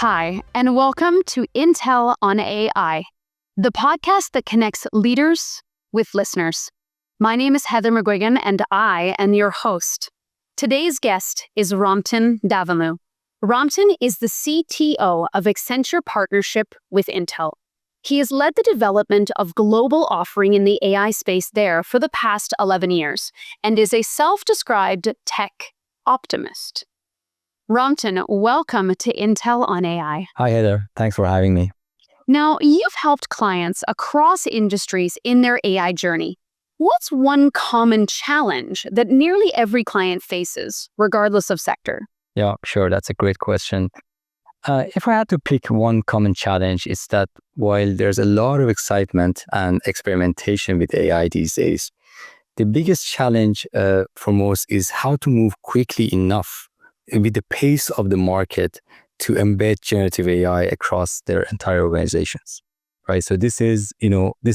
Hi, and welcome to Intel on AI, the podcast that connects leaders with listeners. My name is Heather McGuigan, and I am your host. Today's guest is Ramtin Davanlou. Ramtin is the CTO of Accenture partnership with Intel. He has led the development of global offering in the AI space there for the past 11 years and is a self-described tech optimist. Ramtin, welcome to Intel on AI. Hi, Heather. Thanks for having me. Now, you've helped clients across industries in their AI journey. What's one common challenge that nearly every client faces, regardless of sector? Yeah, sure. That's a great question. If I had to pick one common challenge, it's that while there's a lot of excitement and experimentation with AI these days, the biggest challenge for most is how to move quickly enough with the pace of the market to embed generative AI across their entire organizations, right? So this is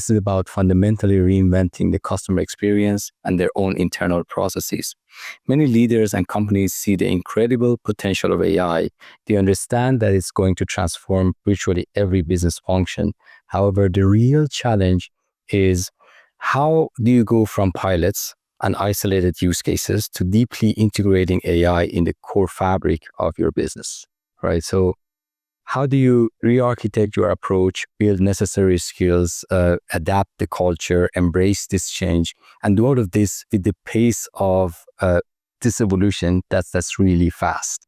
about fundamentally reinventing the customer experience and their own internal processes. Many leaders and companies see the incredible potential of AI. They understand that it's going to transform virtually every business function. However, the real challenge is how do you go from pilots and isolated use cases to deeply integrating AI in the core fabric of your business, right? So how do you re-architect your approach, build necessary skills, adapt the culture, embrace this change, and do all of this with the pace of this evolution that's really fast?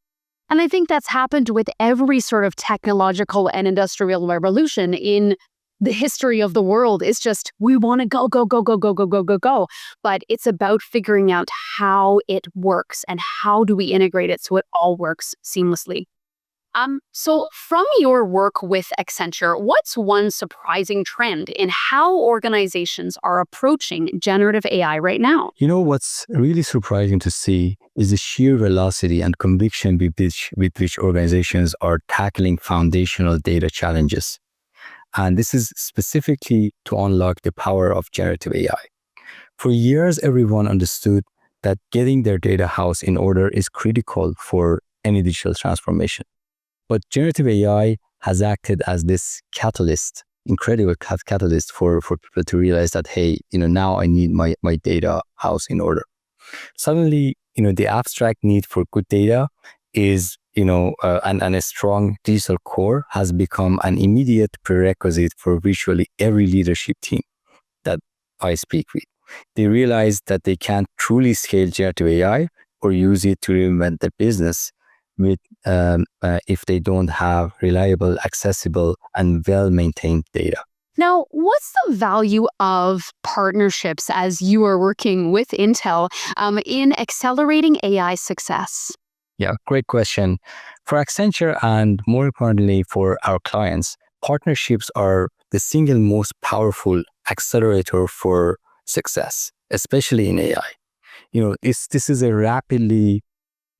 And I think that's happened with every sort of technological and industrial revolution in the history of the world. Is just we want to go. But it's about figuring out how it works and how do we integrate it so it all works seamlessly. So from your work with Accenture, what's one surprising trend in how organizations are approaching generative AI right now? You know, what's really surprising to see is the sheer velocity and conviction with which organizations are tackling foundational data challenges. And this is specifically to unlock the power of generative AI. For years, everyone understood that getting their data house in order is critical for any digital transformation. But generative AI has acted as this catalyst, incredible catalyst for people to realize that, hey, now I need my data house in order. Suddenly, the abstract need for good data is and a strong digital core has become an immediate prerequisite for virtually every leadership team that I speak with. They realize that they can't truly scale generative AI or use it to reinvent their business if they don't have reliable, accessible, and well-maintained data. Now, what's the value of partnerships as you are working with Intel in accelerating AI success? Yeah, great question. For Accenture and more importantly for our clients, partnerships are the single most powerful accelerator for success, especially in AI. This is a rapidly,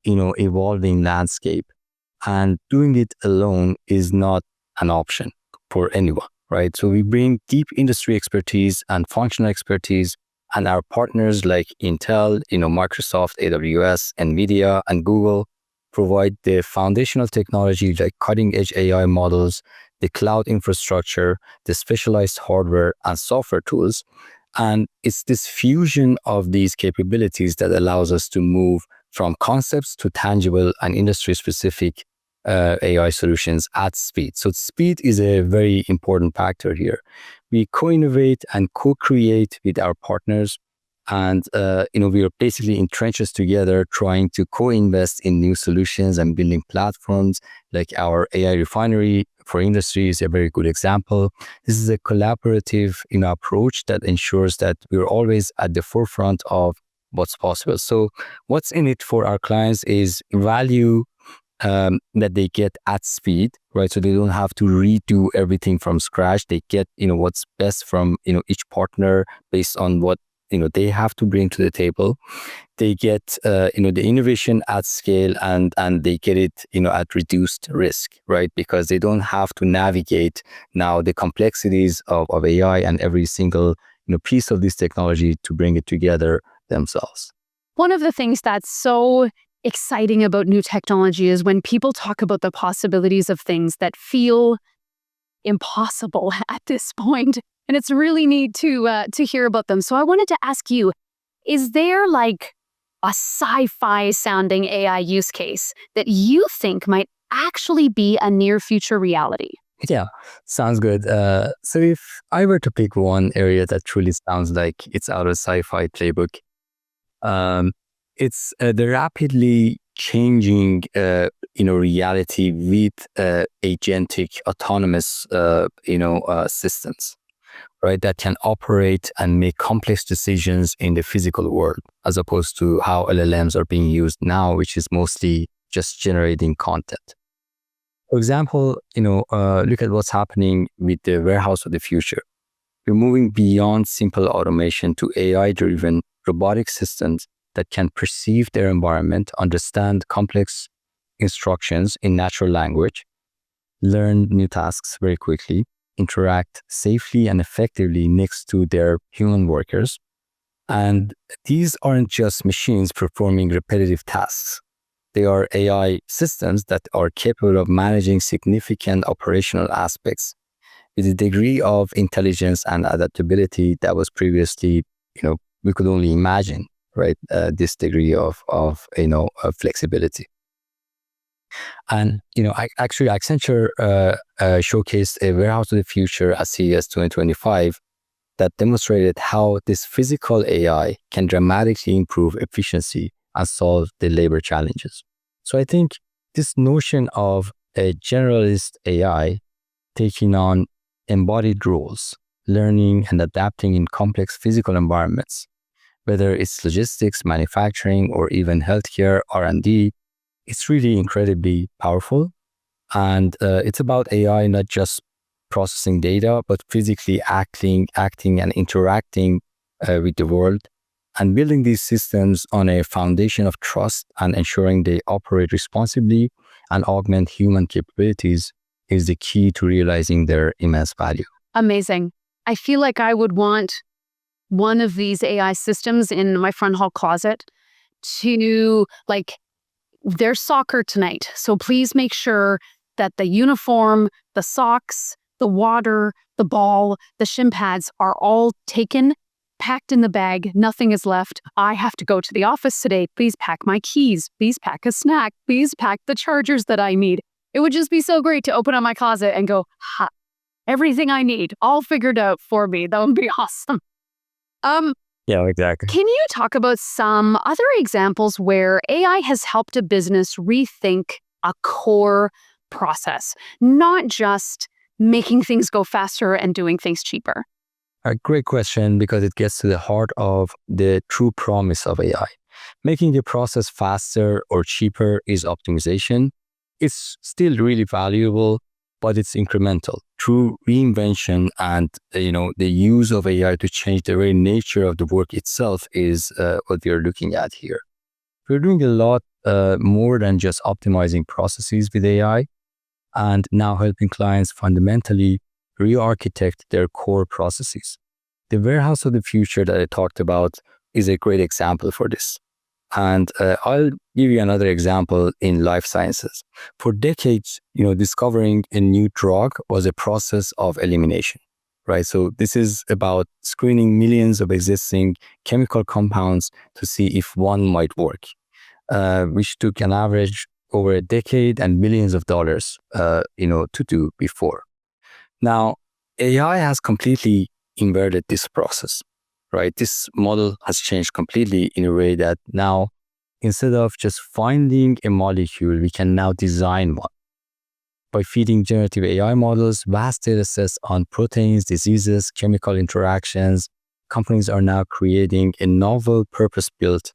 evolving landscape, and doing it alone is not an option for anyone, right? So we bring deep industry expertise and functional expertise, and our partners like Intel, Microsoft, AWS, NVIDIA, and Google provide the foundational technology like cutting-edge AI models, the cloud infrastructure, the specialized hardware and software tools. And it's this fusion of these capabilities that allows us to move from concepts to tangible and industry-specific AI solutions at speed. So speed is a very important factor here. We co-innovate and co-create with our partners, and we are basically in trenches together trying to co-invest in new solutions and building platforms. Like our AI refinery for industry is a very good example. This is a collaborative approach that ensures that we're always at the forefront of what's possible. So what's in it for our clients is value that they get at speed, right? So they don't have to redo everything from scratch. They get, what's best from, each partner based on what, they have to bring to the table. They get, the innovation at scale and they get it, at reduced risk, right? Because they don't have to navigate now the complexities of AI and every single, piece of this technology to bring it together themselves. One of the things that's so exciting about new technology is when people talk about the possibilities of things that feel impossible at this point, and it's really neat to hear about them. So I wanted to ask you, is there like a sci-fi sounding AI use case that you think might actually be a near future reality? Yeah, sounds good. So if I were to pick one area that truly sounds like it's out of sci-fi playbook, um, it's the rapidly changing, reality with agentic autonomous, systems, right? That can operate and make complex decisions in the physical world, as opposed to how LLMs are being used now, which is mostly just generating content. For example, look at what's happening with the warehouse of the future. We're moving beyond simple automation to AI-driven robotic systems that can perceive their environment, understand complex instructions in natural language, learn new tasks very quickly, interact safely and effectively next to their human workers. And these aren't just machines performing repetitive tasks. They are AI systems that are capable of managing significant operational aspects with a degree of intelligence and adaptability that was previously, we could only imagine, right? This degree of flexibility. And, actually Accenture showcased a warehouse of the future at CES 2025 that demonstrated how this physical AI can dramatically improve efficiency and solve the labor challenges. So I think this notion of a generalist AI taking on embodied roles, learning and adapting in complex physical environments, whether it's logistics, manufacturing, or even healthcare, R&D, it's really incredibly powerful. And it's about AI not just processing data, but physically acting and interacting with the world, and building these systems on a foundation of trust and ensuring they operate responsibly and augment human capabilities is the key to realizing their immense value. Amazing. I feel like I would want one of these AI systems in my front hall closet to, like, there's soccer tonight, so please make sure that the uniform, the socks, the water, the ball, the shin pads are all taken, packed in the bag. Nothing is left. I have to go to the office today. Please pack my keys. Please pack a snack. Please pack the chargers that I need. It would just be so great to open up my closet and go, ha, everything I need, all figured out for me. That would be awesome. Yeah, exactly. Can you talk about some other examples where AI has helped a business rethink a core process, not just making things go faster and doing things cheaper? A great question, because it gets to the heart of the true promise of AI. Making the process faster or cheaper is optimization. It's still really valuable, but it's incremental. Through reinvention and the use of AI to change the very nature of the work itself is what we are looking at here. We're doing a lot more than just optimizing processes with AI, and now helping clients fundamentally re-architect their core processes. The warehouse of the future that I talked about is a great example for this. And I'll give you another example in life sciences. For decades, discovering a new drug was a process of elimination, right? So this is about screening millions of existing chemical compounds to see if one might work, which took an average over a decade and millions of dollars, to do before. Now, AI has completely inverted this process, right? This model has changed completely in a way that now, instead of just finding a molecule, we can now design one. By feeding generative AI models vast data sets on proteins, diseases, chemical interactions, companies are now creating a novel purpose-built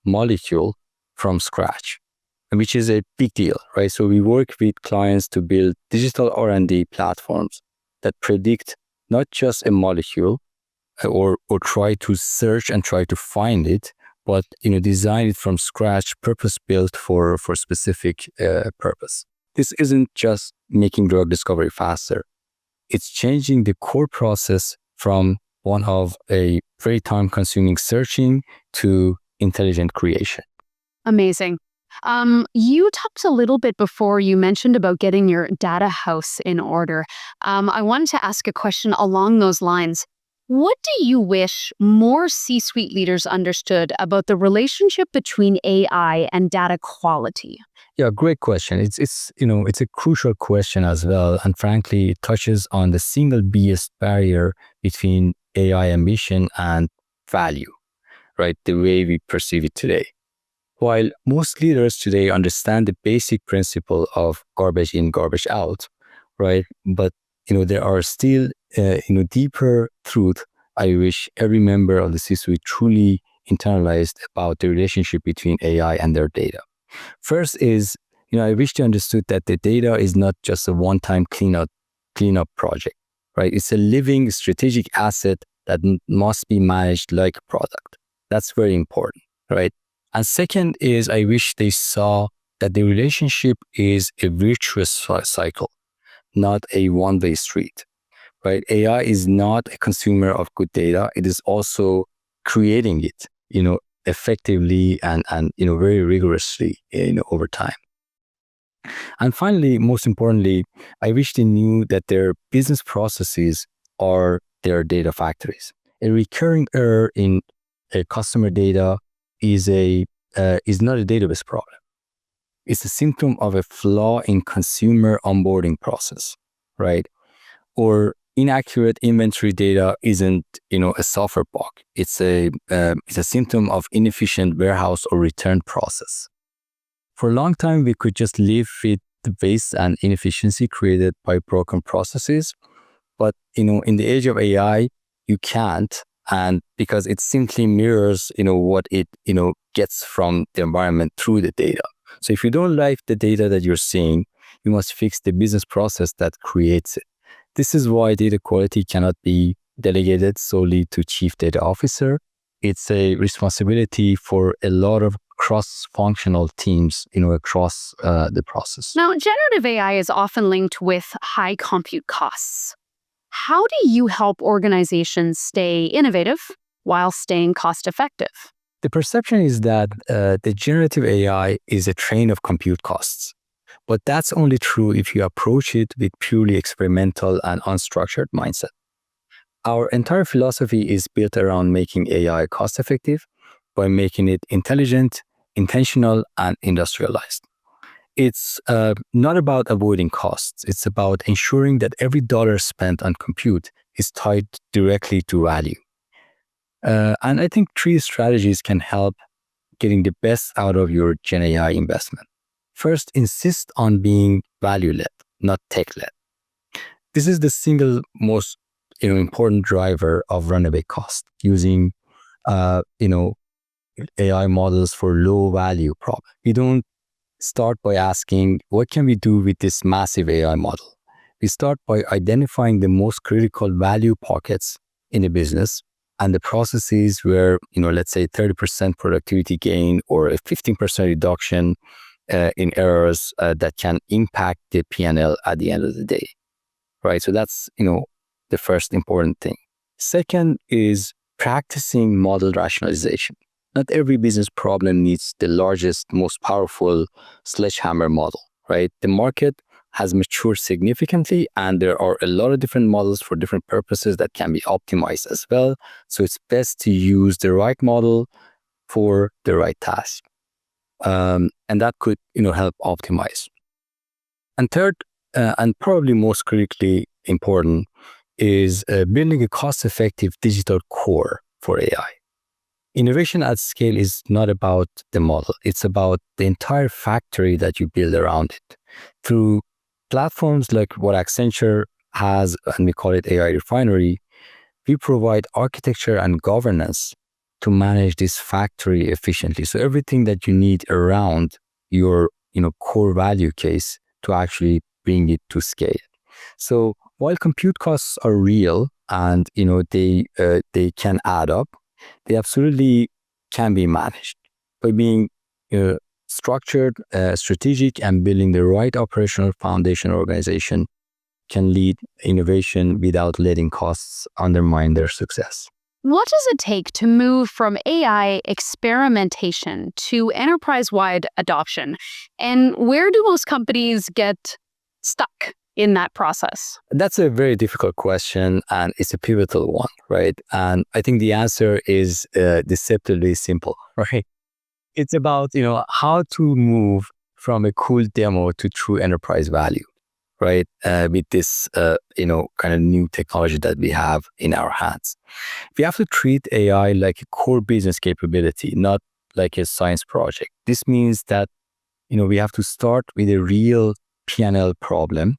molecule from scratch, which is a big deal, right? So we work with clients to build digital R&D platforms that predict not just a molecule or try to search and try to find it, but design it from scratch, purpose-built for specific purpose. This isn't just making drug discovery faster. It's changing the core process from one of a very time-consuming searching to intelligent creation. Amazing. You talked a little bit before, you mentioned about getting your data house in order. I wanted to ask a question along those lines. What do you wish more C-suite leaders understood about the relationship between AI and data quality? Yeah, great question. It's a crucial question as well, and frankly, it touches on the single biggest barrier between AI ambition and value, right? The way we perceive it today. While most leaders today understand the basic principle of garbage in, garbage out, right? But there are still deeper truth I wish every member of the C-suite truly internalized about the relationship between AI and their data. First is, I wish they understood that the data is not just a one-time cleanup project, right? It's a living strategic asset that must be managed like a product. That's very important, right? And second is, I wish they saw that the relationship is a virtuous cycle, not a one-way street, right? AI is not a consumer of good data. It is also creating it, effectively and very rigorously, over time. And finally, most importantly, I wish they knew that their business processes are their data factories. A recurring error in a customer data is not a database problem. It's a symptom of a flaw in consumer onboarding process, right? Or inaccurate inventory data isn't, a software bug. It's a symptom of inefficient warehouse or return process. For a long time, we could just live with the waste and inefficiency created by broken processes. But, in the age of AI, you can't. And because it simply mirrors, what it, gets from the environment through the data. So if you don't like the data that you're seeing, you must fix the business process that creates it. This is why data quality cannot be delegated solely to Chief Data Officer. It's a responsibility for a lot of cross-functional teams, across the process. Now, generative AI is often linked with high compute costs. How do you help organizations stay innovative while staying cost-effective? The perception is that the generative AI is a drain of compute costs. But that's only true if you approach it with purely experimental and unstructured mindset. Our entire philosophy is built around making AI cost-effective by making it intelligent, intentional, and industrialized. It's not about avoiding costs. It's about ensuring that every dollar spent on compute is tied directly to value. And I think 3 strategies can help getting the best out of your GenAI investment. First, insist on being value-led, not tech-led. This is the single most important driver of runaway cost, using AI models for low-value problems. We don't start by asking, what can we do with this massive AI model? We start by identifying the most critical value pockets in a business and the processes where, let's say 30% productivity gain or a 15% reduction in errors that can impact the P&L at the end of the day, right? So that's, the first important thing. Second is practicing model rationalization. Not every business problem needs the largest, most powerful sledgehammer model, right? The market has matured significantly, and there are a lot of different models for different purposes that can be optimized as well. So it's best to use the right model for the right task. And that could, help optimize. And third, and probably most critically important, is building a cost-effective digital core for AI. Innovation at scale is not about the model. It's about the entire factory that you build around it. Through platforms like what Accenture has, and we call it AI Refinery, we provide architecture and governance to manage this factory efficiently. So everything that you need around your, core value case to actually bring it to scale. So while compute costs are real and, they can add up, they absolutely can be managed by being structured, strategic, and building the right operational foundation. Organization can lead innovation without letting costs undermine their success. What does it take to move from AI experimentation to enterprise-wide adoption? And where do most companies get stuck in that process? That's a very difficult question, and it's a pivotal one, right? And I think the answer is deceptively simple, right? It's about, how to move from a cool demo to true enterprise value, right? With this, kind of new technology that we have in our hands. We have to treat AI like a core business capability, not like a science project. This means that, we have to start with a real P&L problem.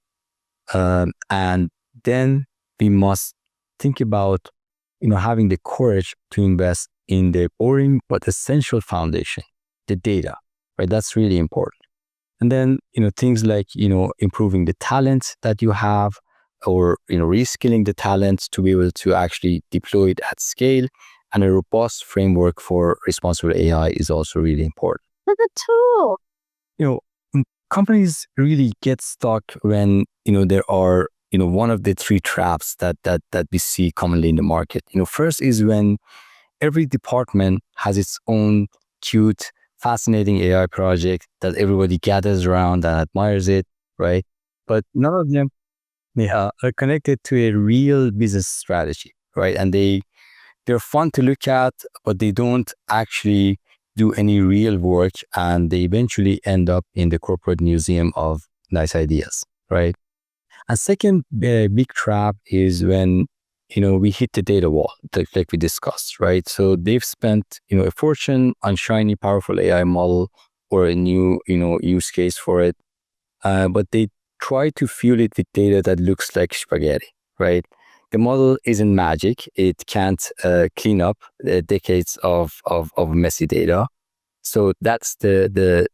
And then we must think about, having the courage to invest in the boring but essential foundation, the data, right? That's really important. And then, things like, improving the talent that you have, or, reskilling the talent to be able to actually deploy it at scale. And a robust framework for responsible AI is also really important. As a tool. Companies really get stuck when, there are, one of the three traps that we see commonly in the market. First is when every department has its own cute, fascinating AI project that everybody gathers around and admires it, right? But none of them are connected to a real business strategy, right? And they're fun to look at, but they don't actually do any real work, and they eventually end up in the corporate museum of nice ideas, right? And second big trap is when, we hit the data wall, like we discussed, right? So they've spent, a fortune on shiny, powerful AI model or a new, use case for it, but they try to fuel it with data that looks like spaghetti, right? The model isn't magic. It can't clean up decades of messy data. So that's the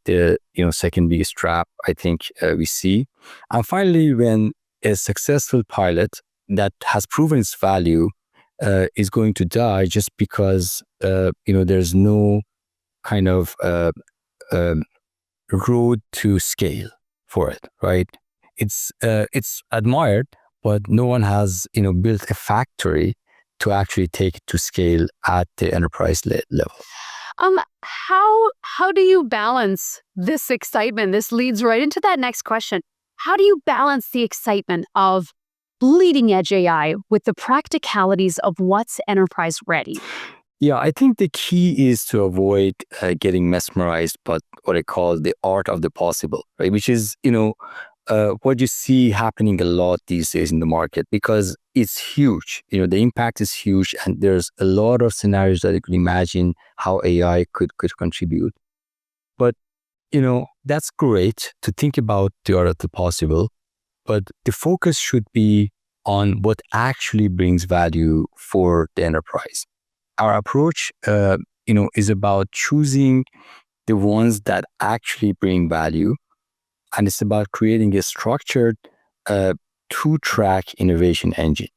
second biggest trap I think we see. And finally, when a successful pilot that has proven its value is going to die just because there's no kind of road to scale for it, right? It's admired, but no one has built a factory to actually take it to scale at the enterprise level. How do you balance this excitement? This leads right into that next question. How do you balance the excitement of bleeding edge AI with the practicalities of what's enterprise ready? Yeah, I think the key is to avoid getting mesmerized by what I call the art of the possible, right? Which is, what you see happening a lot these days in the market, because it's huge. The impact is huge, and there's a lot of scenarios that you could imagine how AI could contribute. But, that's great to think about the art of the possible, but the focus should be on what actually brings value for the enterprise. Our approach, is about choosing the ones that actually bring value, and it's about creating a structured two-track innovation engine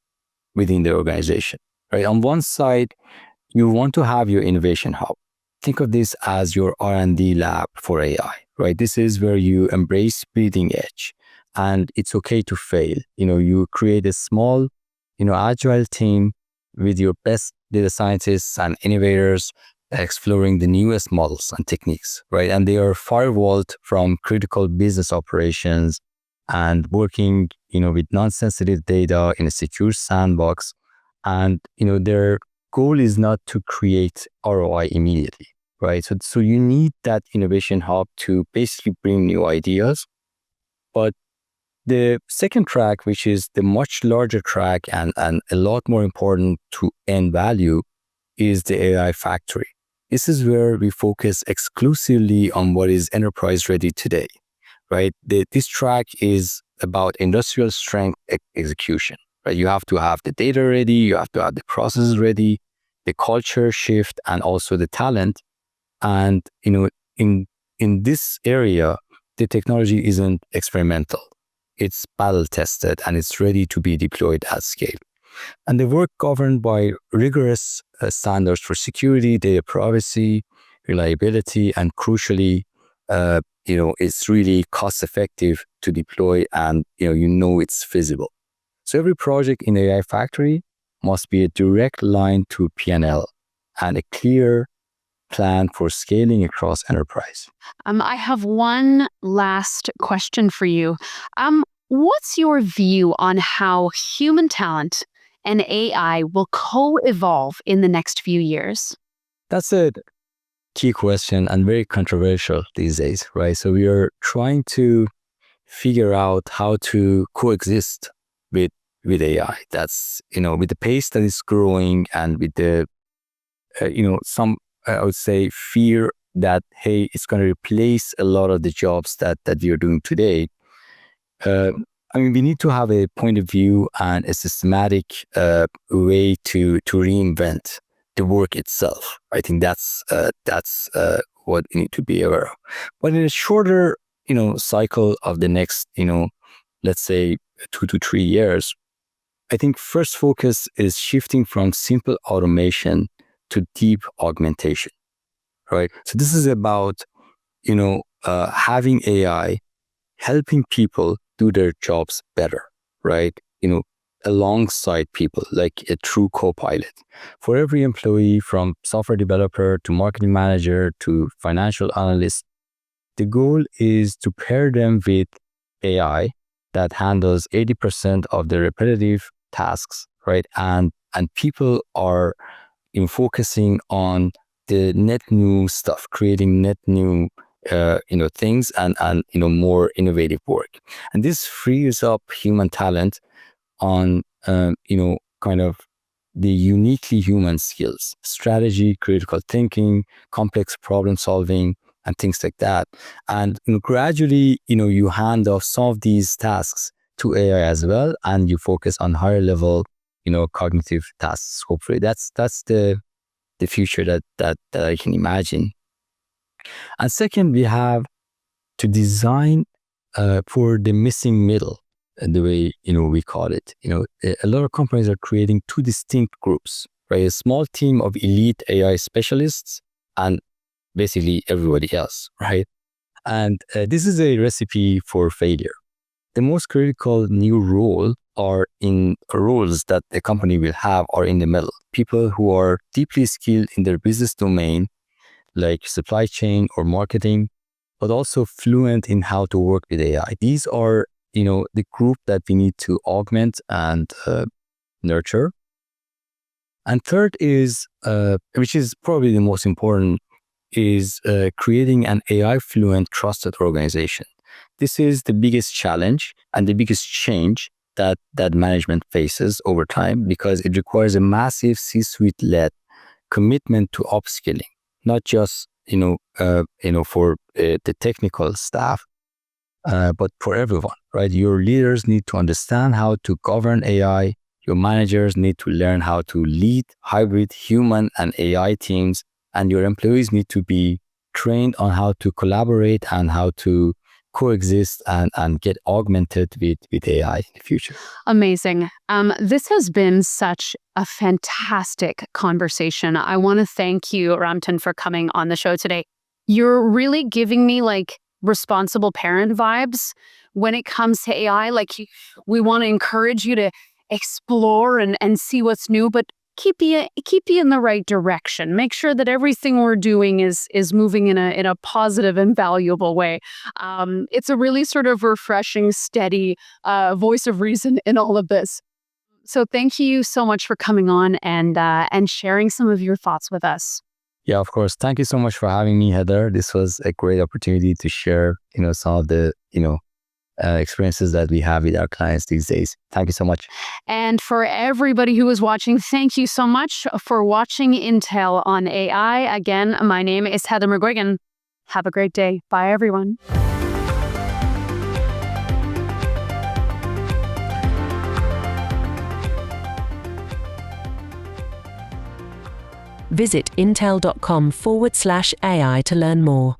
within the organization. Right? On one side, you want to have your innovation hub. Think of this as your R&D lab for AI. Right? This is where you embrace bleeding edge, and it's okay to fail. You create a small, agile team with your best data scientists and innovators exploring the newest models and techniques, right? And they are firewalled from critical business operations and working, with non-sensitive data in a secure sandbox. And, their goal is not to create ROI immediately, right? So you need that innovation hub to basically bring new ideas. But the second track, which is the much larger track and a lot more important to end value, is the AI factory. This is where we focus exclusively on what is enterprise ready today, right? This track is about industrial strength execution, right? You have to have the data ready, you have to have the processes ready, the culture shift, and also the talent. And, in this area, the technology isn't experimental. It's battle tested and it's ready to be deployed at scale. And they work governed by rigorous standards for security, data privacy, reliability, and crucially, it's really cost effective to deploy, and it's feasible. So every project in AI Factory must be a direct line to P&L and a clear plan for scaling across enterprise. I have one last question for you. What's your view on how human talent and AI will co-evolve in the next few years? That's a key question and very controversial these days, right? So we are trying to figure out how to coexist with AI. That's, with the pace that is growing and with the, some, I would say, fear that, hey, it's going to replace a lot of the jobs that we are doing today. We need to have a point of view and a systematic way to reinvent the work itself. I think that's what we need to be aware of. But in a shorter, cycle of the next, let's say 2 to 3 years, I think first focus is shifting from simple automation to deep augmentation, right? So this is about, having AI helping people do their jobs better, right? Alongside people, like a true co-pilot. For every employee, from software developer to marketing manager to financial analyst, the goal is to pair them with AI that handles 80% of the repetitive tasks, right? And people are focusing on the net new stuff, creating net new things and more innovative work. And this frees up human talent on kind of the uniquely human skills, strategy, critical thinking, complex problem solving, and things like that. And gradually, you hand off some of these tasks to AI as well, and you focus on higher level, cognitive tasks. Hopefully, that's the future that I can imagine. And second, we have to design for the missing middle, the way we call it. A lot of companies are creating two distinct groups, right? A small team of elite AI specialists and basically everybody else, right? And this is a recipe for failure. The most critical new roles that the company will have are in the middle. People who are deeply skilled in their business domain, like supply chain or marketing, but also fluent in how to work with AI. These are, the group that we need to augment and nurture. And third is, which is probably the most important, is creating an AI-fluent, trusted organization. This is the biggest challenge and the biggest change that management faces over time, because it requires a massive C-suite-led commitment to upskilling, not just for the technical staff, but for everyone, right? Your leaders need to understand how to govern AI. Your managers need to learn how to lead hybrid human and AI teams, and your employees need to be trained on how to collaborate and how to coexist and get augmented with AI in the future. Amazing. This has been such a fantastic conversation. I want to thank you, Ramtin, for coming on the show today. You're really giving me responsible parent vibes when it comes to AI. We want to encourage you to explore and see what's new, but keep you in the right direction. Make sure that everything we're doing is moving in a positive and valuable way. It's a really sort of refreshing, steady voice of reason in all of this. So thank you so much for coming on and sharing some of your thoughts with us. Yeah, of course. Thank you so much for having me, Heather. This was a great opportunity to share, some of the, experiences that we have with our clients these days. Thank you so much. And for everybody who is watching, thank you so much for watching Intel on AI. Again, my name is Heather McGuigan. Have a great day. Bye, everyone. Visit intel.com/AI to learn more.